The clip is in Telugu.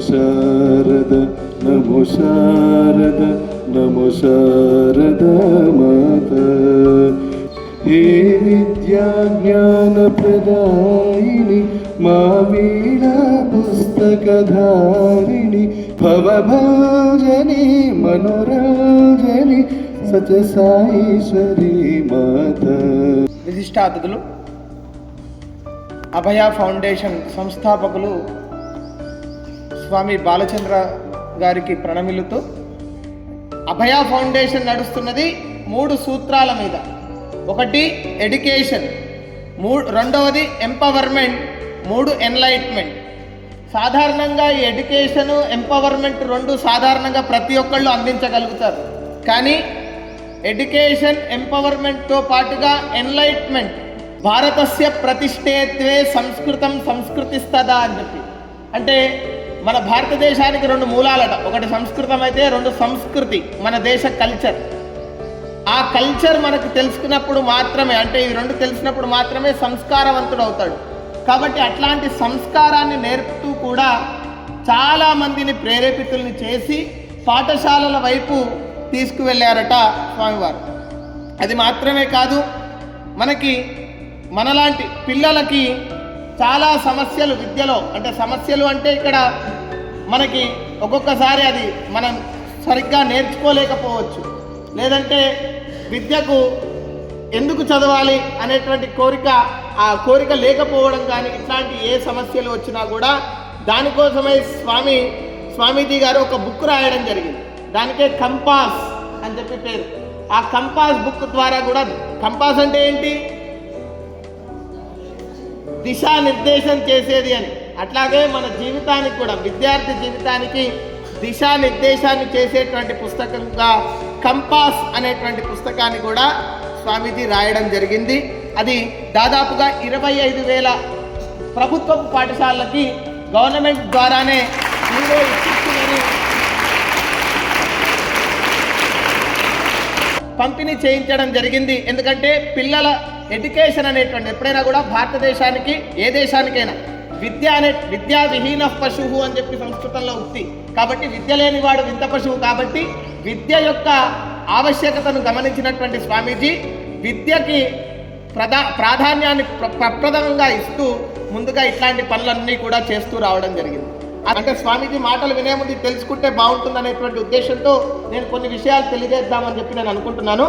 శారద నమో శారద నమో శారద మాత. హే విద్యా జ్ఞాన ప్రదాయిని మా వీణా పుస్తకధారిణి భవభంజని మనోరంజని సత్య సాయిశ్వరి మాత. విశిష్ట అతిథులు, అభయ ఫౌండేషన్ సంస్థాపకులు స్వామి బాలచంద్ర గారికి ప్రణమిల్లుతూ, అభయ ఫౌండేషన్ నడుస్తున్నది 3 సూత్రాల మీద. ఒకటి ఎడ్యుకేషన్, రెండవది ఎంపవర్మెంట్, 3 ఎన్లైట్మెంట్. సాధారణంగా ఈ ఎడ్యుకేషను ఎంపవర్మెంట్ 2 సాధారణంగా ప్రతి ఒక్కళ్ళు అందించగలుగుతారు. కానీ ఎడ్యుకేషన్ ఎంపవర్మెంట్తో పాటుగా ఎన్లైట్మెంట్, భారతస్య ప్రతిష్ఠేత్వే సంస్కృతం సంస్కృతిస్తదా అని చెప్పి, అంటే మన భారతదేశానికి 2 మూలాలట. ఒకటి సంస్కృతం అయితే 2 సంస్కృతి, మన దేశ కల్చర్. ఆ కల్చర్ మనకు తెలుసుకున్నప్పుడు మాత్రమే, అంటే ఈ 2 తెలిసినప్పుడు మాత్రమే సంస్కారవంతుడు అవుతాడు. కాబట్టి అట్లాంటి సంస్కారాన్ని నేర్పుతూ కూడా చాలామందిని ప్రేరేపితుల్ని చేసి పాఠశాలల వైపు తీసుకువెళ్ళారట స్వామివారు. అది మాత్రమే కాదు, మనలాంటి పిల్లలకి చాలా సమస్యలు విద్యలో, అంటే సమస్యలు అంటే ఇక్కడ మనకి ఒక్కొక్కసారి అది మనం సరిగ్గా నేర్చుకోలేకపోవచ్చు, లేదంటే విద్యకు ఎందుకు చదవాలి అనేటువంటి ఆ కోరిక లేకపోవడం కానీ, ఇట్లాంటి ఏ సమస్యలు వచ్చినా కూడా దానికోసమే స్వామీజీ గారు ఒక బుక్ రాయడం జరిగింది. దానికే కంపాస్ అని చెప్పి పేరు. ఆ కంపాస్ బుక్ ద్వారా కూడా, కంపాస్ అంటే ఏంటి? దిశానిర్దేశం చేసేది అని. అట్లాగే మన జీవితానికి కూడా, విద్యార్థి జీవితానికి దిశానిర్దేశాన్ని చేసేటువంటి పుస్తకంగా కంపాస్ అనేటువంటి పుస్తకాన్ని కూడా స్వామీజీ రాయడం జరిగింది. అది దాదాపుగా 25,000 ప్రభుత్వపు పాఠశాలలకి గవర్నమెంట్ ద్వారానే పంపిణీ చేయించడం జరిగింది. ఎందుకంటే పిల్లల ఎడ్యుకేషన్ అనేటువంటి, ఎప్పుడైనా కూడా భారతదేశానికి, ఏ దేశానికైనా విద్యా విహీన పశువు అని చెప్పి సంస్కృతంలో ఉక్తి. కాబట్టి విద్య లేనివాడు వింత పశువు. కాబట్టి విద్య యొక్క ఆవశ్యకతను గమనించినటువంటి స్వామీజీ విద్యకి ప్రాధాన్యాన్ని ప్రప్రథమంగా ఇస్తూ ముందుగా ఇట్లాంటి పనులన్నీ కూడా చేస్తూ రావడం జరిగింది. అంటే స్వామీజీ మాటలు వినే ముందు తెలుసుకుంటే బాగుంటుంది అనేటువంటి ఉద్దేశంతో నేను కొన్ని విషయాలు తెలియజేద్దామని చెప్పి నేను అనుకుంటున్నాను.